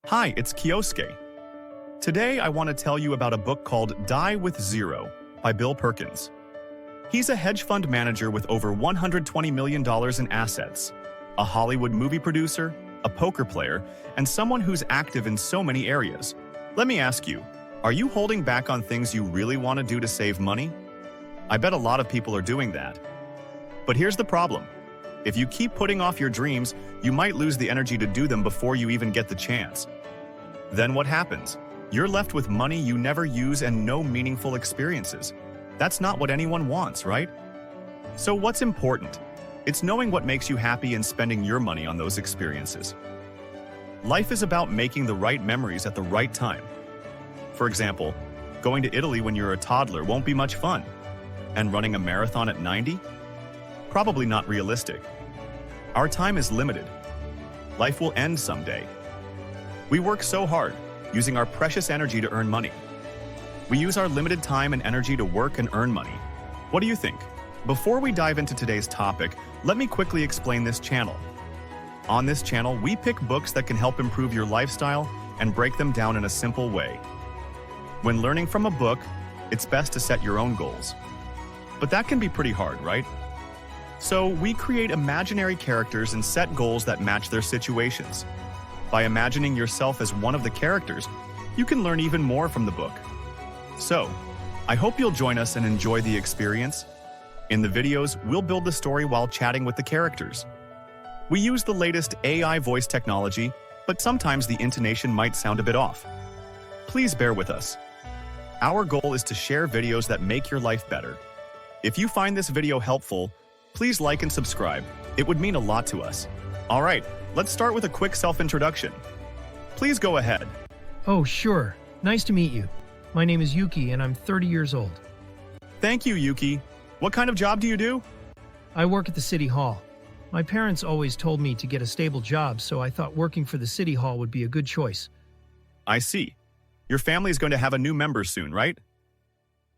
Hi, it's Kyosuke. Today I want to tell you about a book called Die with Zero by Bill Perkins. He's a hedge fund manager with over $120 million in assets, a Hollywood movie producer, a poker player, and someone who's active in so many areas. Let me ask you, are you holding back on things you really want to do to save money? I bet a lot of people are doing that. But here's the problem. If you keep putting off your dreams, you might lose the energy to do them before you even get the chance. Then what happens? You're left with money you never use and no meaningful experiences. That's not what anyone wants, right? So what's important? It's knowing what makes you happy and spending your money on those experiences. Life is about making the right memories at the right time. For example, going to Italy when you're a toddler won't be much fun. And running a marathon at 90? Probably not realistic. Our time is limited. Life will end someday. We work so hard, using our precious energy to earn money. We use our limited time and energy to work and earn money. What do you think? Before we dive into today's topic, let me quickly explain this channel. On this channel, we pick books that can help improve your lifestyle and break them down in a simple way. When learning from a book, it's best to set your own goals. But that can be pretty hard, right? So we create imaginary characters and set goals that match their situations. By imagining yourself as one of the characters, you can learn even more from the book. So, I hope you'll join us and enjoy the experience. In the videos, we'll build the story while chatting with the characters. We use the latest AI voice technology, but sometimes the intonation might sound a bit off. Please bear with us. Our goal is to share videos that make your life better. If you find this video helpful, please like and subscribe. It would mean a lot to us. All right, let's start with a quick self-introduction. Please go ahead. Oh, sure. Nice to meet you. My name is Yuki, and I'm 30 years old. Thank you, Yuki. What kind of job do you do? I work at the city hall. My parents always told me to get a stable job, so I thought working for the city hall would be a good choice. I see. Your family is going to have a new member soon, right?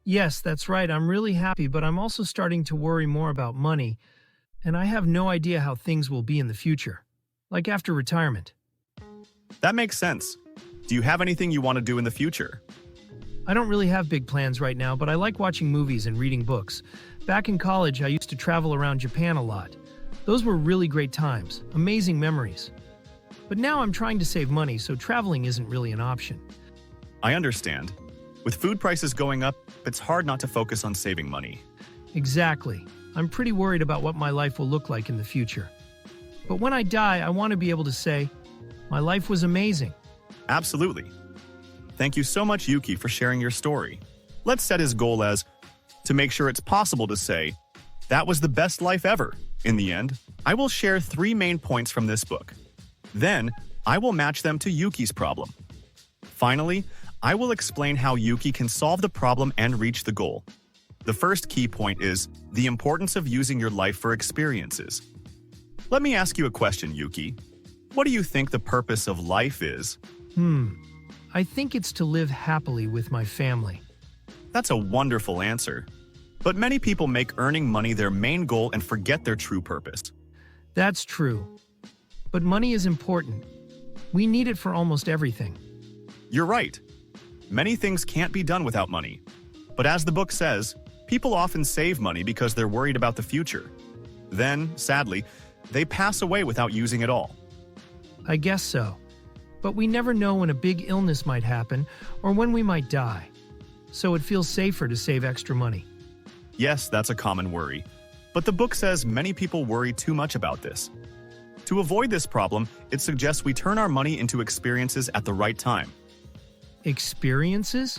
Yes, that's right. I'm really happy, but I'm also starting to worry more about money, and I have no idea how things will be in the future, like after retirement. That makes sense. Do you have anything you want to do in the future? I don't really have big plans right now, but I like watching movies and reading books. Back in college, I used to travel around Japan a lot. Those were really great times, amazing memories. But now I'm trying to save money, so traveling isn't really an option. I understand. With food prices going up, it's hard not to focus on saving money. Exactly. I'm pretty worried about what my life will look like in the future. But when I die, I want to be able to say, my life was amazing. Absolutely. Thank you so much, Yuki, for sharing your story. Let's set his goal as to make sure it's possible to say, that was the best life ever. In the end, I will share 3 main points from this book. Then, I will match them to Yuki's problem. Finally, I will explain how Yuki can solve the problem and reach the goal. The first key point is the importance of using your life for experiences. Let me ask you a question, Yuki. What do you think the purpose of life is? I think it's to live happily with my family. That's a wonderful answer. But many people make earning money their main goal and forget their true purpose. That's true. But money is important. We need it for almost everything. You're right. Many things can't be done without money. But as the book says, people often save money because they're worried about the future. Then, sadly, they pass away without using it all. I guess so. But we never know when a big illness might happen or when we might die. So it feels safer to save extra money. Yes, that's a common worry. But the book says many people worry too much about this. To avoid this problem, it suggests we turn our money into experiences at the right time. Experiences?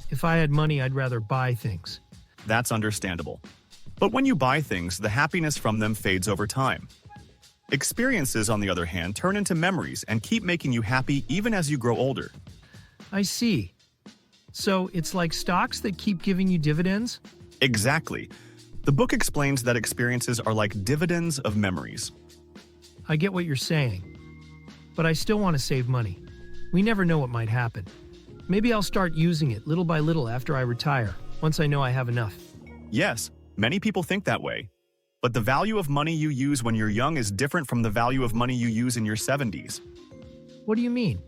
If I had money, I'd rather buy things. That's understandable. But when you buy things, the happiness from them fades over time. Experiences, on the other hand, turn into memories and keep making you happy even as you grow older. I see. So it's like stocks that keep giving you dividends? Exactly. The book explains that experiences are like dividends of memories. I get what you're saying. But I still want to save money. We never know what might happen. Maybe I'll start using it little by little after I retire, once I know I have enough. Yes, many people think that way. But the value of money you use when you're young is different from the value of money you use in your 70s. What do you mean?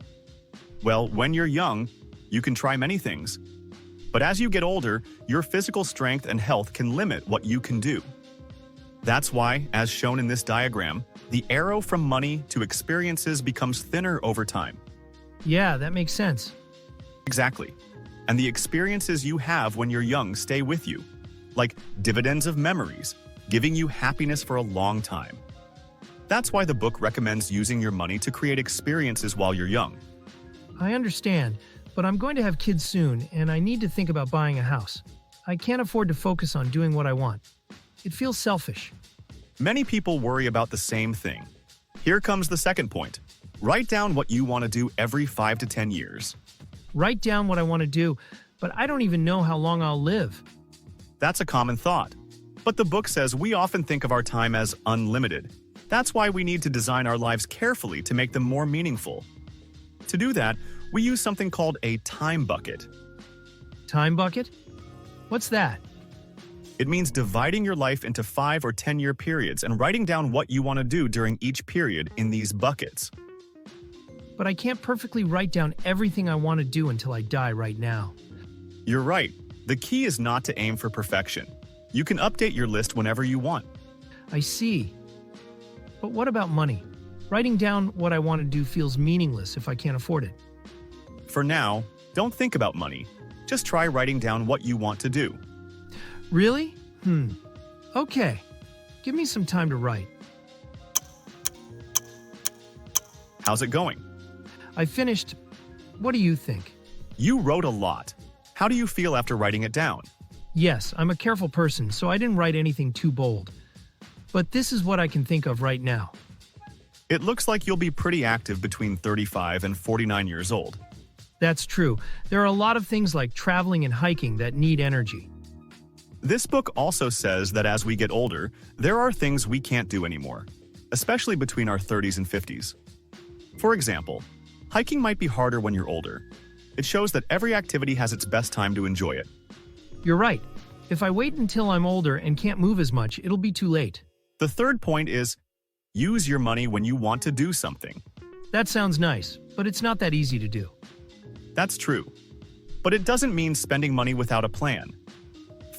Well, when you're young, you can try many things. But as you get older, your physical strength and health can limit what you can do. That's why, as shown in this diagram, the arrow from money to experiences becomes thinner over time. Yeah, that makes sense. Exactly. And the experiences you have when you're young stay with you, like dividends of memories, giving you happiness for a long time. That's why the book recommends using your money to create experiences while you're young. I understand, but I'm going to have kids soon, and I need to think about buying a house. I can't afford to focus on doing what I want. It feels selfish. Many people worry about the same thing. Here comes the second point. Write down what you want to do every 5 to 10 years. Write down what I want to do, but I don't even know how long I'll live. That's a common thought. But the book says we often think of our time as unlimited. That's why we need to design our lives carefully to make them more meaningful. To do that, we use something called a time bucket. Time bucket? What's that? It means dividing your life into 5 or 10-year periods and writing down what you want to do during each period in these buckets. But I can't perfectly write down everything I want to do until I die right now. You're right. The key is not to aim for perfection. You can update your list whenever you want. I see. But what about money? Writing down what I want to do feels meaningless if I can't afford it. For now, don't think about money. Just try writing down what you want to do. Really? Okay. Give me some time to write. How's it going? I finished. What do you think? You wrote a lot. How do you feel after writing it down? Yes, I'm a careful person, so I didn't write anything too bold. But this is what I can think of right now. It looks like you'll be pretty active between 35 and 49 years old. That's true. There are a lot of things like traveling and hiking that need energy. This book also says that as we get older, there are things we can't do anymore, especially between our 30s and 50s. For example, hiking might be harder when you're older. It shows that every activity has its best time to enjoy it. You're right. If I wait until I'm older and can't move as much, it'll be too late. The third point is, use your money when you want to do something. That sounds nice, but it's not that easy to do. That's true. But it doesn't mean spending money without a plan.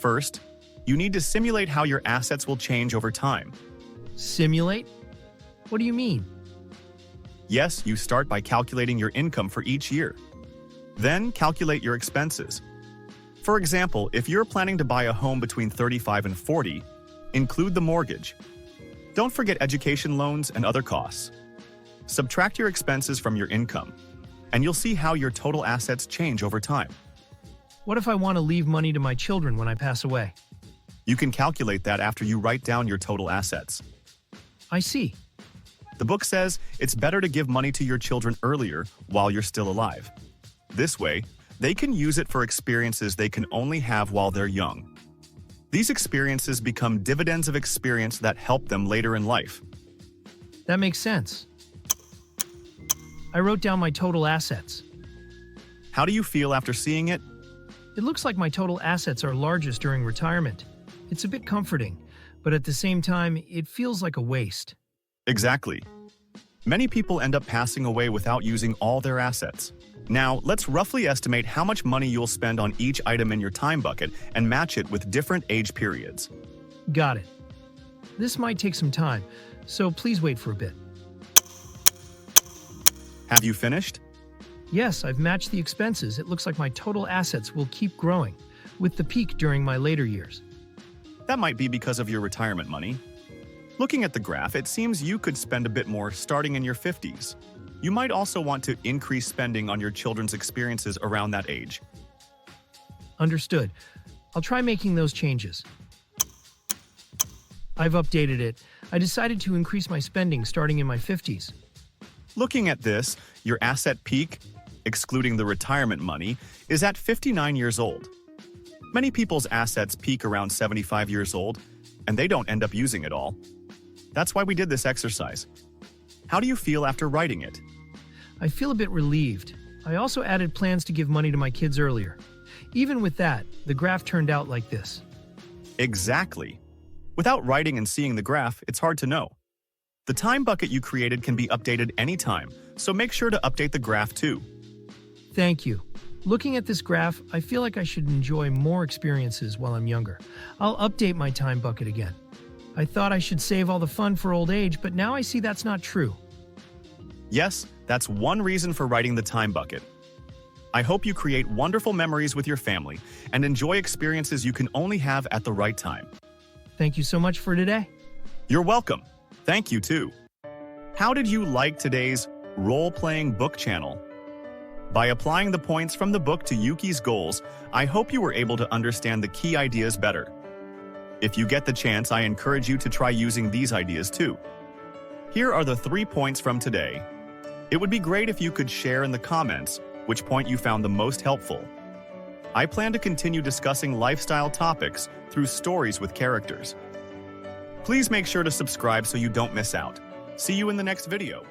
First, you need to simulate how your assets will change over time. Simulate? What do you mean? Yes, you start by calculating your income for each year. Then calculate your expenses. For example, if you're planning to buy a home between 35 and 40, include the mortgage. Don't forget education loans and other costs. Subtract your expenses from your income, and you'll see how your total assets change over time. What if I want to leave money to my children when I pass away? You can calculate that after you write down your total assets. I see. The book says it's better to give money to your children earlier while you're still alive. This way, they can use it for experiences they can only have while they're young. These experiences become dividends of experience that help them later in life. That makes sense. I wrote down my total assets. How do you feel after seeing it? It looks like my total assets are largest during retirement. It's a bit comforting, but at the same time, it feels like a waste. Exactly. Many people end up passing away without using all their assets. Now, let's roughly estimate how much money you'll spend on each item in your time bucket and match it with different age periods. Got it. This might take some time, so please wait for a bit. Have you finished? Yes, I've matched the expenses. It looks like my total assets will keep growing, with the peak during my later years. That might be because of your retirement money. Looking at the graph, it seems you could spend a bit more starting in your 50s. You might also want to increase spending on your children's experiences around that age. Understood. I'll try making those changes. I've updated it. I decided to increase my spending starting in my 50s. Looking at this, your asset peak, excluding the retirement money, is at 59 years old. Many people's assets peak around 75 years old, and they don't end up using it all. That's why we did this exercise. How do you feel after writing it? I feel a bit relieved. I also added plans to give money to my kids earlier. Even with that, the graph turned out like this. Exactly. Without writing and seeing the graph, it's hard to know. The time bucket you created can be updated anytime, so make sure to update the graph too. Thank you. Looking at this graph, I feel like I should enjoy more experiences while I'm younger. I'll update my time bucket again. I thought I should save all the fun for old age, but now I see that's not true. Yes, that's one reason for writing the time bucket. I hope you create wonderful memories with your family and enjoy experiences you can only have at the right time. Thank you so much for today. You're welcome. Thank you too. How did you like today's role-playing book channel? By applying the points from the book to Yuki's goals, I hope you were able to understand the key ideas better. If you get the chance, I encourage you to try using these ideas too. Here are the 3 points from today. It would be great if you could share in the comments which point you found the most helpful. I plan to continue discussing lifestyle topics through stories with characters. Please make sure to subscribe so you don't miss out. See you in the next video.